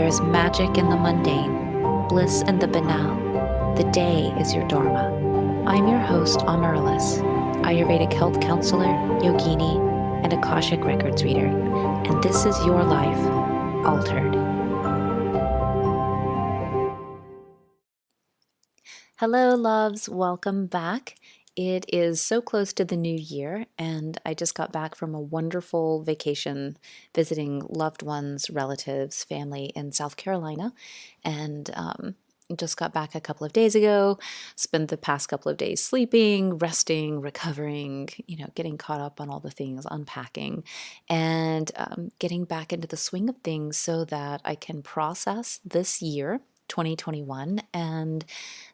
There's magic in the mundane, bliss in the banal. The day is your dharma. I'm your host, Amaryllis, Ayurvedic health counselor, yogini, and Akashic Records reader, and this is your life altered. Hello, loves. Welcome back. It is so close to the new year, and I just got back from a wonderful vacation visiting loved ones, relatives, family in South Carolina, and just got back a couple of days ago. Spent the past couple of days sleeping, resting, recovering, getting caught up on all the things, unpacking, and getting back into the swing of things so that I can process this year 2021 and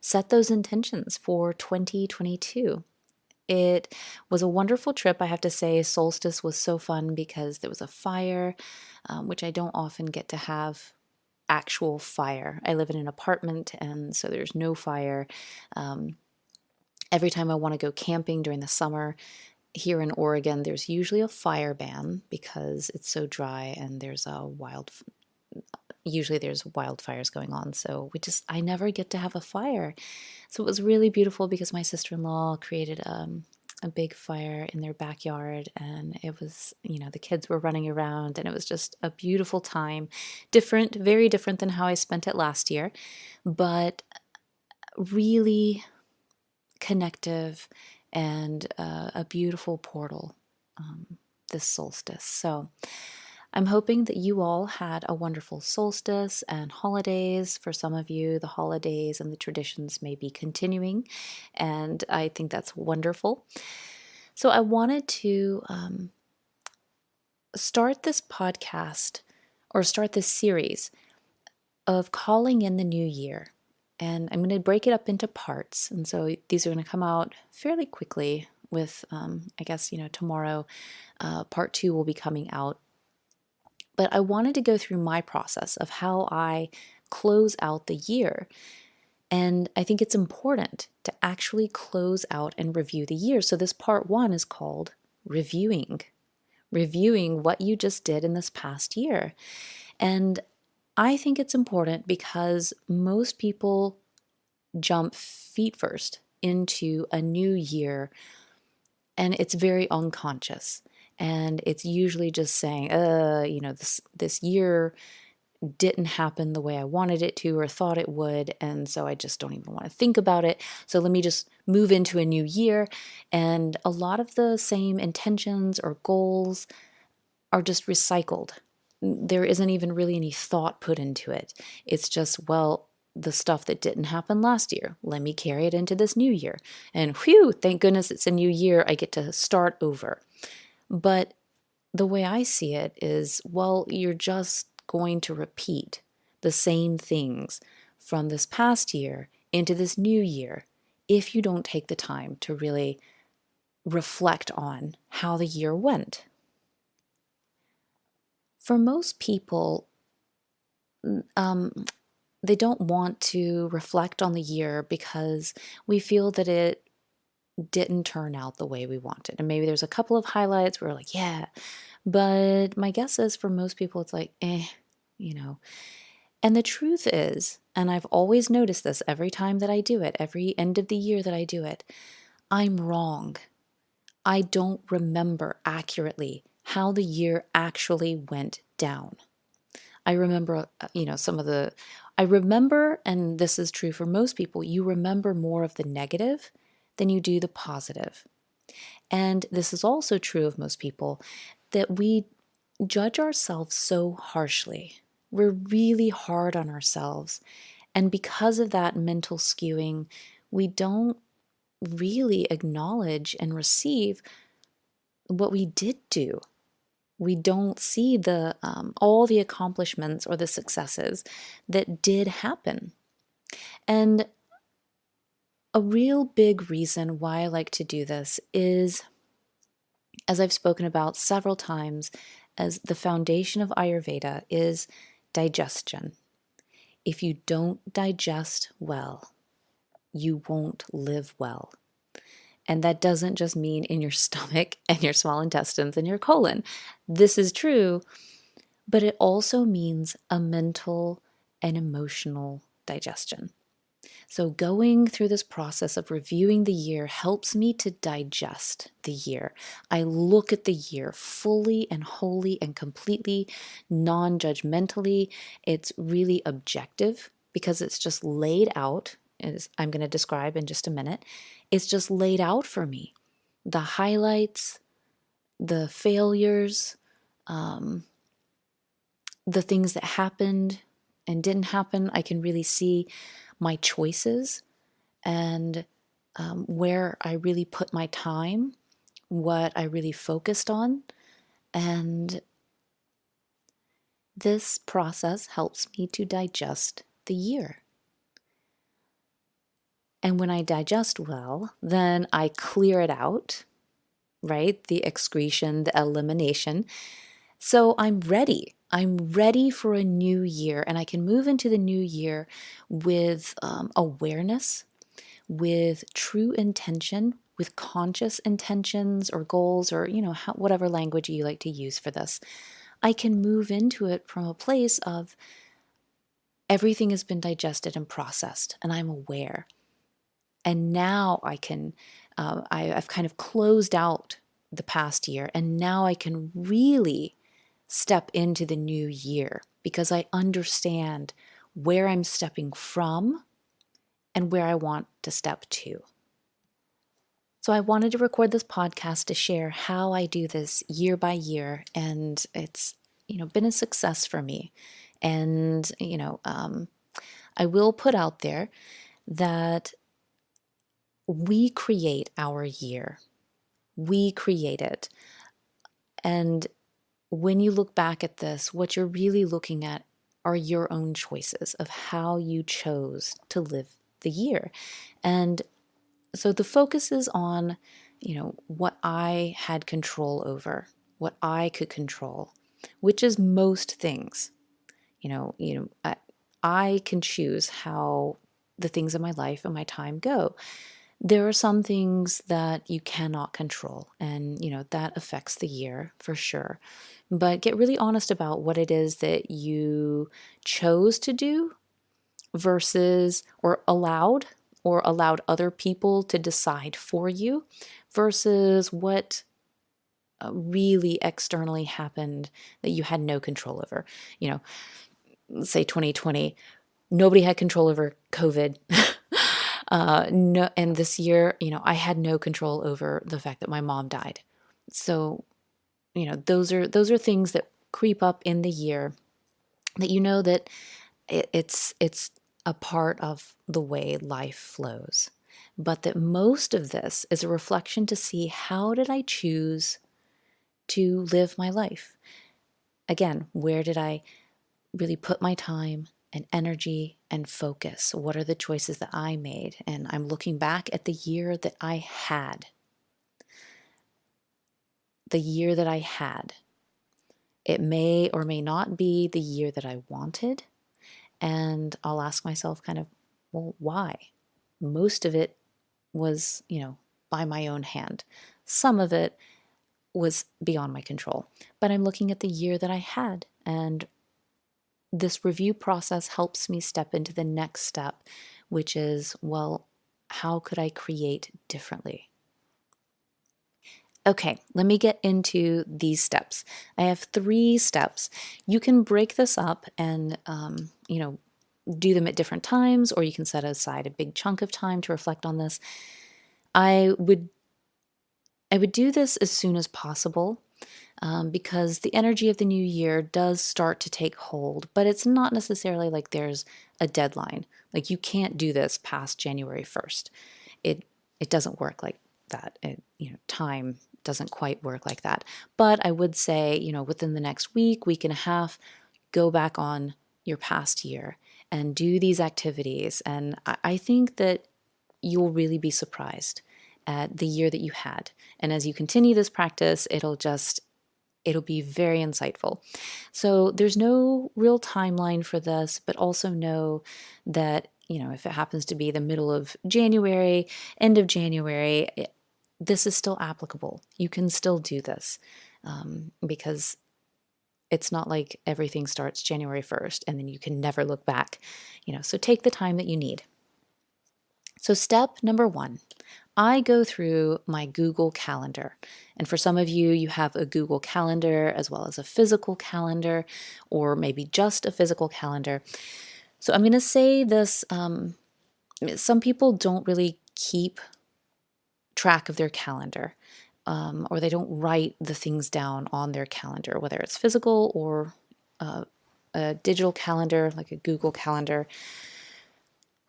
set those intentions for 2022. It was a wonderful trip, I have to say. Solstice was so fun because there was a fire, which I don't often get to have actual fire. I live in an apartment, and so there's no fire. Every time I want to go camping during the summer here in Oregon, there's usually a fire ban because it's so dry and there's usually there's wildfires going on, so I never get to have a fire. So it was really beautiful because my sister-in-law created a big fire in their backyard, and it was, the kids were running around, and it was just a beautiful time. Different, very different than how I spent it last year, but really connective and a beautiful portal this solstice. So I'm hoping that you all had a wonderful solstice and holidays. For some of you, the holidays and the traditions may be continuing, and I think that's wonderful. So I wanted to start this podcast, or start this series of calling in the new year. And I'm going to break it up into parts. And so these are going to come out fairly quickly with, I guess, tomorrow, part 2 will be coming out. But I wanted to go through my process of how I close out the year. And I think it's important to actually close out and review the year. So this part 1 is called reviewing what you just did in this past year. And I think it's important because most people jump feet first into a new year, and it's very unconscious. And it's usually just saying, this year didn't happen the way I wanted it to or thought it would, and so I just don't even want to think about it. So let me just move into a new year. And a lot of the same intentions or goals are just recycled. There isn't even really any thought put into it. It's just, well, the stuff that didn't happen last year, let me carry it into this new year. And whew, thank goodness it's a new year. I get to start over. But the way I see it is, well, you're just going to repeat the same things from this past year into this new year if you don't take the time to really reflect on how the year went. For most people, they don't want to reflect on the year because we feel that it didn't turn out the way we wanted. And maybe there's a couple of highlights where we're like, yeah, but my guess is for most people, it's like, And the truth is, and I've always noticed this every time that I do it, every end of the year that I do it, I'm wrong. I don't remember accurately how the year actually went down. I remember, I remember, and this is true for most people, you remember more of the negative than you do the positive. And this is also true of most people, that we judge ourselves so harshly. We're really hard on ourselves. And because of that mental skewing, we don't really acknowledge and receive what we did do. We don't see the all the accomplishments or the successes that did happen. And a real big reason why I like to do this is, as I've spoken about several times, as the foundation of Ayurveda is digestion. If you don't digest well, you won't live well. And that doesn't just mean in your stomach and your small intestines and your colon. This is true, but it also means a mental and emotional digestion. So going through this process of reviewing the year helps me to digest the year. I look at the year fully and wholly and completely non-judgmentally. It's really objective because it's just laid out, as I'm going to describe in just a minute. It's just laid out for me. The highlights, the failures, the things that happened and didn't happen. I can really see my choices and where I really put my time, what I really focused on. And this process helps me to digest the year. And when I digest well, then I clear it out, right? The excretion, the elimination. So I'm ready. I'm ready for a new year, and I can move into the new year with awareness, with true intention, with conscious intentions or goals, or whatever language you like to use for this. I can move into it from a place of everything has been digested and processed, and I'm aware. And now I can, I've kind of closed out the past year, and now I can really step into the new year because I understand where I'm stepping from and where I want to step to. So I wanted to record this podcast to share how I do this year by year, and it's been a success for me. And I will put out there that we create our year. We create it. And when you look back at this, what you're really looking at are your own choices of how you chose to live the year. And so the focus is on, what I had control over, what I could control, which is most things. I can choose how the things in my life and my time go. There are some things that you cannot control, and that affects the year for sure. But get really honest about what it is that you chose to do versus or allowed other people to decide for you versus what really externally happened that you had no control over. Say 2020, nobody had control over COVID. No, and this year, I had no control over the fact that my mom died. So, those are things that creep up in the year that that it's a part of the way life flows. But that most of this is a reflection to see how did I choose to live my life? Again, where did I really put my time and energy and focus? What are the choices that I made? And I'm looking back at the year that I had. The year that I had. It may or may not be the year that I wanted. And I'll ask myself kind of, well, why? Most of it was, by my own hand. Some of it was beyond my control. But I'm looking at the year that I had, and this review process helps me step into the next step, which is, well, how could I create differently? Okay, let me get into these steps. I have 3 steps. You can break this up and, do them at different times, or you can set aside a big chunk of time to reflect on this. I would do this as soon as possible because the energy of the new year does start to take hold, but it's not necessarily like there's a deadline. Like you can't do this past January 1st. It doesn't work like that. Time doesn't quite work like that. But I would say, within the next week and a half, go back on your past year and do these activities. And I think that you'll really be surprised at the year that you had. And as you continue this practice, it'll be very insightful. So there's no real timeline for this, but also know that, if it happens to be the middle of January, end of January, this is still applicable. You can still do this because It's not like everything starts January 1st and then you can never look back, so take the time that you need. So step number 1, I go through my Google Calendar. And for some of you, you have a Google Calendar as well as a physical calendar, or maybe just a physical calendar. So I'm going to say this, some people don't really keep track of their calendar, or they don't write the things down on their calendar, whether it's physical or a digital calendar like a Google Calendar.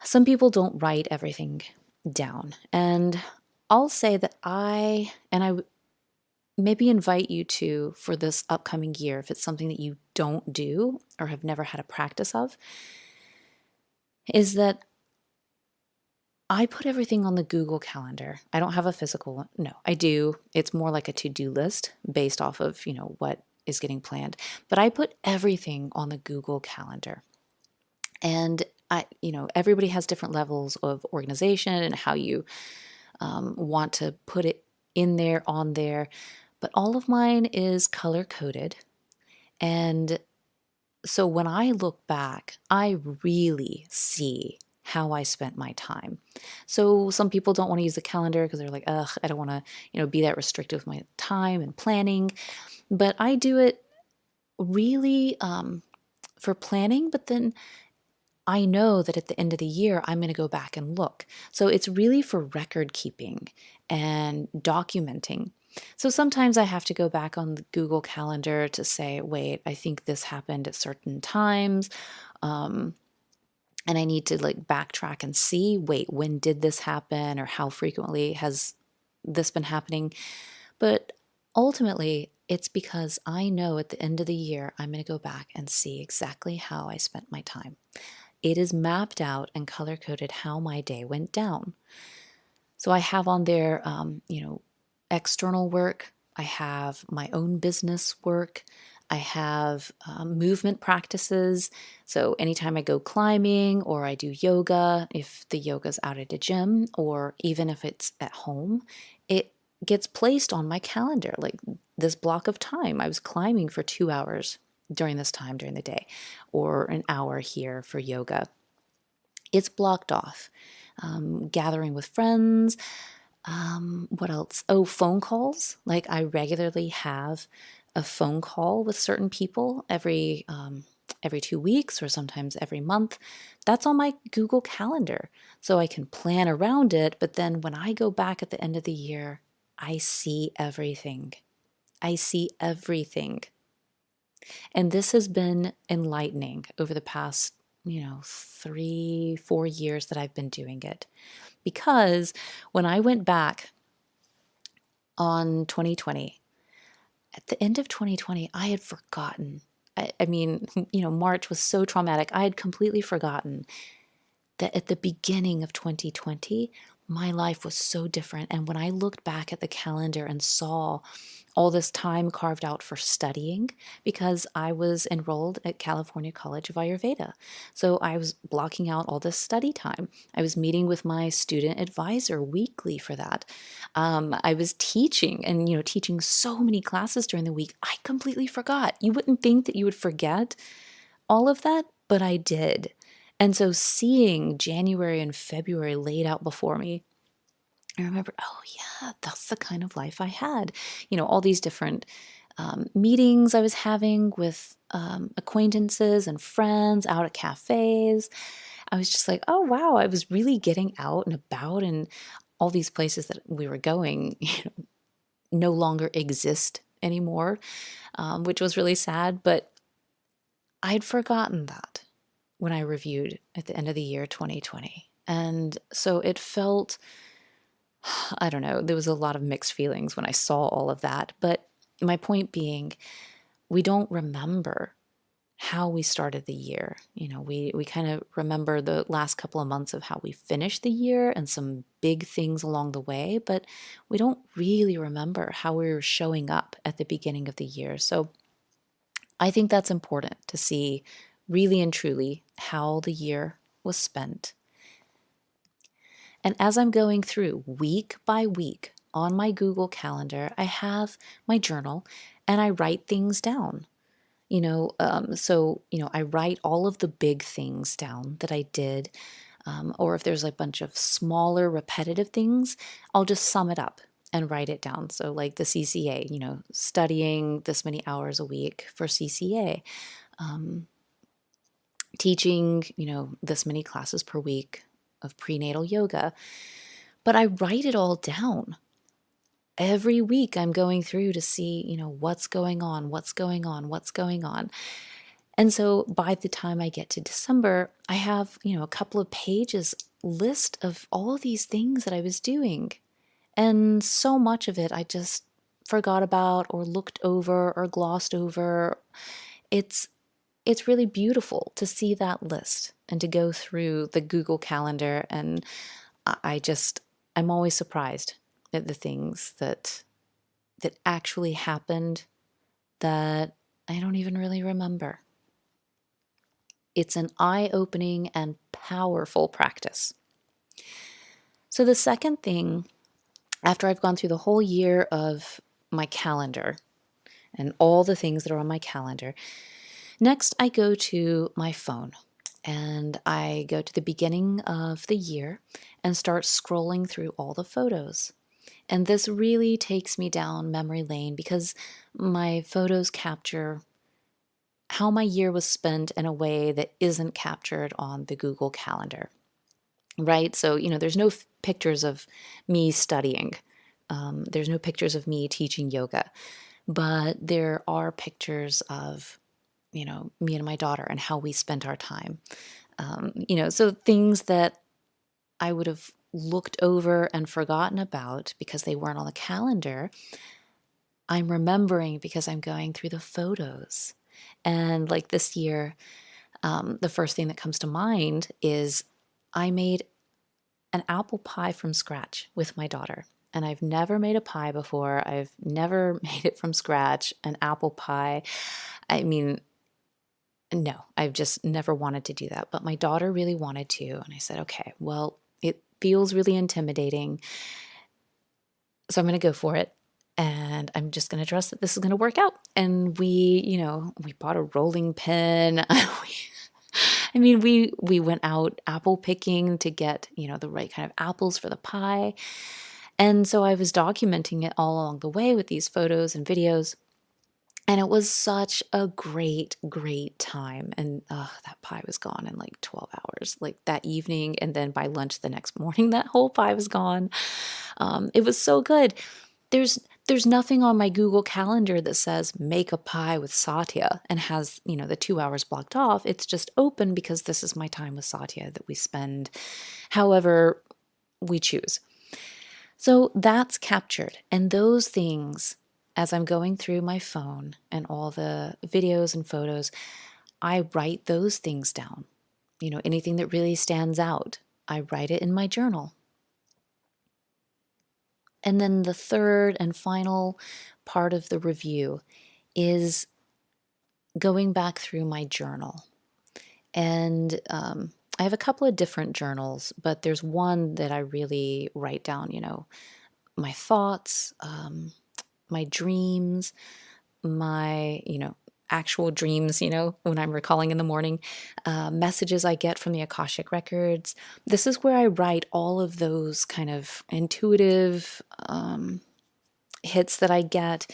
Some people don't write everything down. And I'll say that I maybe invite you to, for this upcoming year, if it's something that you don't do or have never had a practice of, is that I put everything on the Google Calendar. I don't have a physical one. No, I do. It's more like a to-do list based off of, what is getting planned. But I put everything on the Google Calendar. And everybody has different levels of organization and how you want to put it in there, on there. But all of mine is color-coded. And so when I look back, I really see how I spent my time. So some people don't want to use the calendar because they're like, ugh, I don't want to, be that restrictive with my time and planning. But I do it really for planning, but then I know that at the end of the year, I'm going to go back and look. So it's really for record keeping and documenting. So sometimes I have to go back on the Google Calendar to say, wait, I think this happened at certain times. And I need to backtrack and see, wait, when did this happen, or how frequently has this been happening? But ultimately, it's because I know at the end of the year, I'm going to go back and see exactly how I spent my time. It is mapped out and color-coded how my day went down. So I have on there, external work. I have my own business work. I have movement practices. So anytime I go climbing or I do yoga, if the yoga's out at a gym, or even if it's at home, it gets placed on my calendar. Like this block of time, I was climbing for 2 hours during this time during the day, or an hour here for yoga. It's blocked off. Gathering with friends. What else? Oh, phone calls. Like I regularly have a phone call with certain people every 2 weeks or sometimes every month. That's on my Google Calendar. So I can plan around it. But then when I go back at the end of the year, I see everything. I see everything. And this has been enlightening over the past, 3-4 years that I've been doing it. Because when I went back on 2020, at the end of 2020, I had forgotten. I mean, March was so traumatic. I had completely forgotten that at the beginning of 2020, my life was so different. And when I looked back at the calendar and saw all this time carved out for studying, because I was enrolled at California College of Ayurveda. So I was blocking out all this study time. I was meeting with my student advisor weekly for that. I was teaching and, teaching so many classes during the week. I completely forgot. You wouldn't think that you would forget all of that, but I did. And so seeing January and February laid out before me, I remembered, oh yeah, that's the kind of life I had. All these different meetings I was having with acquaintances and friends out at cafes. I was just like, oh wow, I was really getting out and about, and all these places that we were going, no longer exist anymore, which was really sad. But I'd forgotten that when I reviewed at the end of the year 2020. And so it felt, I don't know, there was a lot of mixed feelings when I saw all of that. But my point being, we don't remember how we started the year. We kind of remember the last couple of months of how we finished the year and some big things along the way, but we don't really remember how we were showing up at the beginning of the year. So I think that's important to see really and truly how the year was spent. And as I'm going through week by week on my Google Calendar, I have my journal and I write things down. I write all of the big things down that I did. Or if there's a bunch of smaller repetitive things, I'll just sum it up and write it down. So like the CCA, studying this many hours a week for CCA, teaching, this many classes per week of prenatal yoga. But I write it all down. Every week I'm going through to see, what's going on, what's going on, what's going on. And so by the time I get to December, I have, a couple of pages list of all of these things that I was doing. And so much of it I just forgot about or looked over or glossed over. It's really beautiful to see that list and to go through the Google Calendar, and I'm always surprised at the things that actually happened that I don't even really remember. It's an eye-opening and powerful practice. So the second thing, after I've gone through the whole year of my calendar and all the things that are on my calendar, next I go to my phone and I go to the beginning of the year and start scrolling through all the photos. And this really takes me down memory lane because my photos capture how my year was spent in a way that isn't captured on the Google Calendar, right? So, there's no pictures of me studying. There's no pictures of me teaching yoga, but there are pictures of, me and my daughter and how we spent our time. So things that I would have looked over and forgotten about because they weren't on the calendar, I'm remembering because I'm going through the photos. And like this year, the first thing that comes to mind is I made an apple pie from scratch with my daughter. And I've never made a pie before. I've never made it from scratch, an apple pie. I mean, no, I've just never wanted to do that. But my daughter really wanted to. And I said, okay, well, it feels really intimidating. So I'm going to go for it. And I'm just going to trust that this is going to work out. And we bought a rolling pin. We went out apple picking to get, the right kind of apples for the pie. And so I was documenting it all along the way with these photos and videos. And it was such a great, great time. And that pie was gone in like 12 hours, like that evening. And then by lunch the next morning, that whole pie was gone. It was so good. There's nothing on my Google Calendar that says make a pie with Satya and has, the 2 hours blocked off. It's just open because this is my time with Satya that we spend however we choose. So that's captured. And those things, as I'm going through my phone and all the videos and photos, I write those things down. Anything that really stands out, I write it in my journal. And then the third and final part of the review is going back through my journal. And I have a couple of different journals, but there's one that I really write down, my thoughts, my dreams, my, actual dreams, when I'm recalling in the morning, messages I get from the Akashic Records. This is where I write all of those kind of intuitive hits that I get,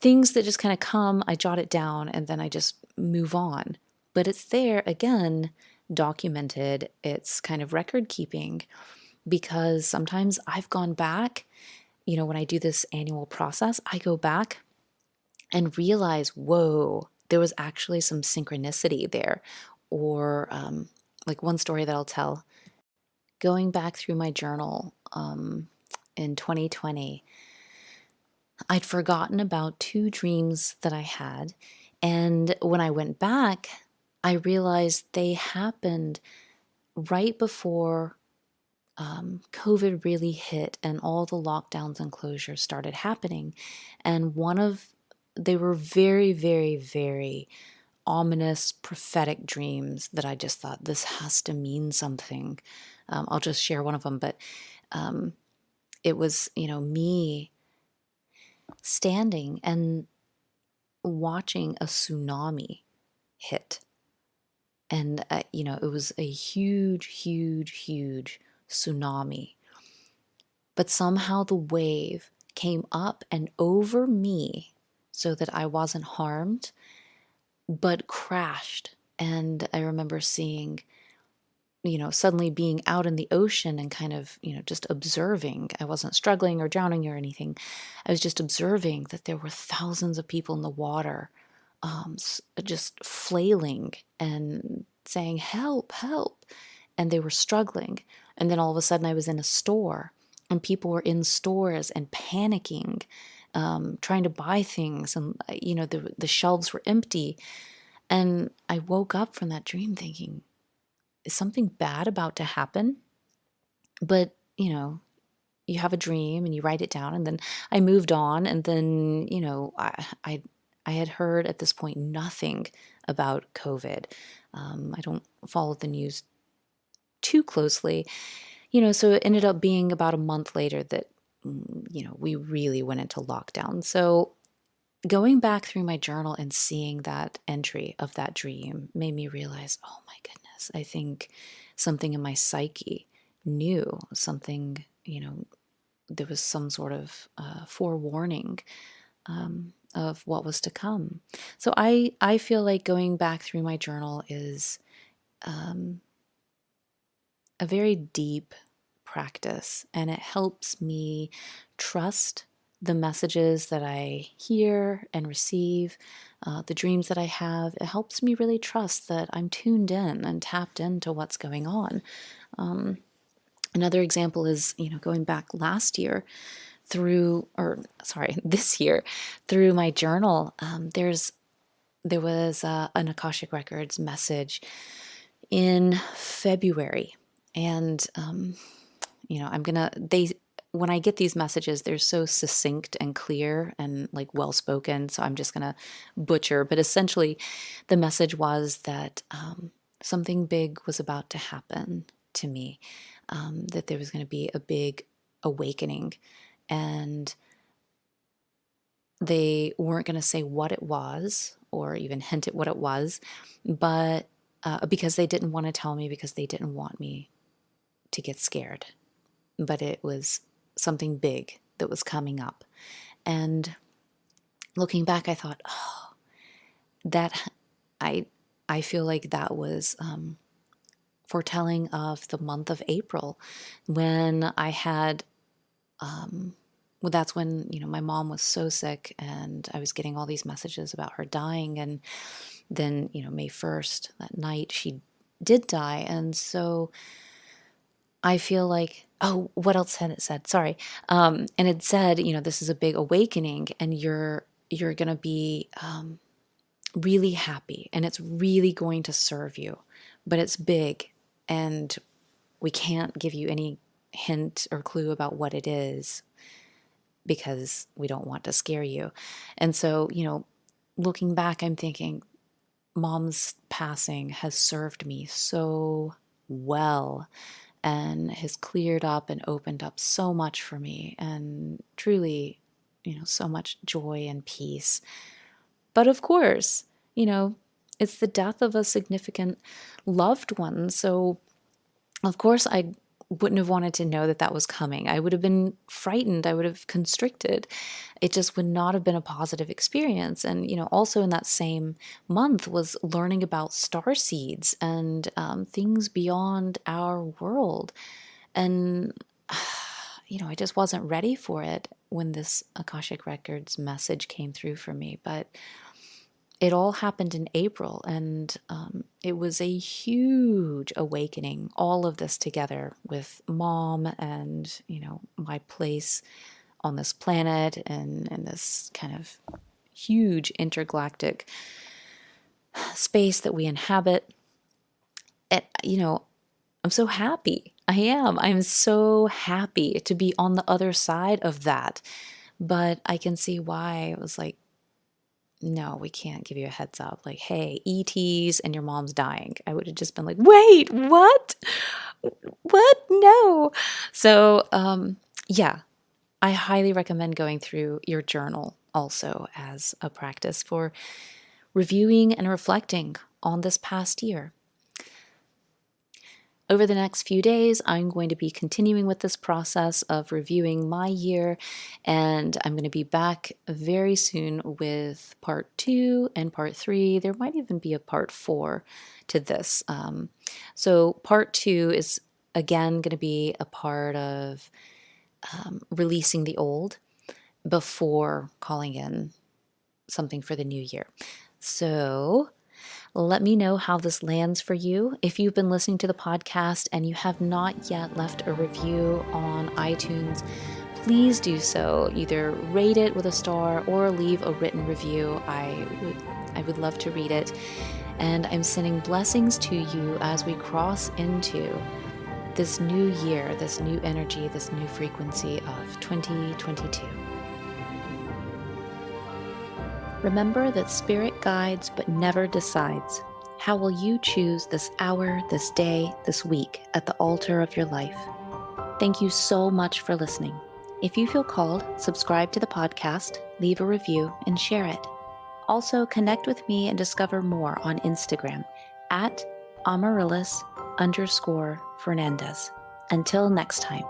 things that just kind of come, I jot it down, and then I just move on. But it's there, again, documented. It's kind of record keeping because sometimes I've gone back, when I do this annual process, I go back and realize, whoa, there was actually some synchronicity there. Or like one story that I'll tell, going back through my journal in 2020, I'd forgotten about 2 dreams that I had. And when I went back, I realized they happened right before COVID really hit and all the lockdowns and closures started happening. And they were very, very, very ominous prophetic dreams that I just thought, this has to mean something. I'll just share one of them, but it was, me standing and watching a tsunami hit. And, it was a huge, huge, huge tsunami. But somehow the wave came up and over me so that I wasn't harmed, but crashed. And I remember seeing, suddenly being out in the ocean and kind of, just observing. I wasn't struggling or drowning or anything. I was just observing that there were thousands of people in the water, just flailing and saying, help, help. And they were struggling. And then all of a sudden I was in a store and people were in stores and panicking, trying to buy things. And, the shelves were empty. And I woke up from that dream thinking, is something bad about to happen? But, you have a dream and you write it down. And then I moved on. And then, I had heard at this point nothing about COVID. I don't follow the news too closely, so it ended up being about a month later that, we really went into lockdown. So going back through my journal and seeing that entry of that dream made me realize, oh my goodness, I think something in my psyche knew something, there was some sort of forewarning of what was to come. So I feel like going back through my journal is a very deep practice, and it helps me trust the messages that I hear and receive, the dreams that I have. It helps me really trust that I'm tuned in and tapped into what's going on. Another example is, going back last year this year through my journal, there was an Akashic Records message in February. And, when I get these messages, they're so succinct and clear and like well spoken. So I'm just going to butcher. But essentially, the message was that something big was about to happen to me, that there was going to be a big awakening. And they weren't going to say what it was or even hint at what it was, but because they didn't want to tell me, because they didn't want me to get scared. But it was something big that was coming up. And looking back, I thought, oh, that I feel like that was foretelling of the month of April, when I had, well, that's when, my mom was so sick and I was getting all these messages about her dying. And then, May 1st, that night, she did die. And so I feel like, oh, what else had it said? Sorry. And it said, this is a big awakening and you're going to be really happy and it's really going to serve you, but it's big and we can't give you any hint or clue about what it is because we don't want to scare you. And so, looking back, I'm thinking, Mom's passing has served me so well and has cleared up and opened up so much for me, and truly, so much joy and peace. But of course, it's the death of a significant loved one. So of course I wouldn't have wanted to know that that was coming. I would have been frightened. I would have constricted. It just would not have been a positive experience. And, also in that same month was learning about star seeds and things beyond our world. And, I just wasn't ready for it when this Akashic Records message came through for me. But it all happened in April, and it was a huge awakening, all of this together with Mom and, my place on this planet and this kind of huge intergalactic space that we inhabit. And, I'm so happy. I am. I'm so happy to be on the other side of that. But I can see why it was like, no, we can't give you a heads up. Like, hey, ETs and your mom's dying. I would have just been like, wait, what? What? No. So, yeah, I highly recommend going through your journal also as a practice for reviewing and reflecting on this past year. Over the next few days, I'm going to be continuing with this process of reviewing my year, and I'm going to be back very soon with part 2 and part 3. There might even be a part 4 to this. So part 2 is again going to be a part of releasing the old before calling in something for the new year. So let me know how this lands for you. If you've been listening to the podcast and you have not yet left a review on iTunes, please do so. Either rate it with a star or leave a written review. I would love to read it. And I'm sending blessings to you as we cross into this new year, this new energy, this new frequency of 2022. Remember that spirit guides but never decides. How will you choose this hour, this day, this week at the altar of your life? Thank you so much for listening. If you feel called, subscribe to the podcast, leave a review, and share it. Also, connect with me and discover more on Instagram at Amaryllis_Fernandez. Until next time.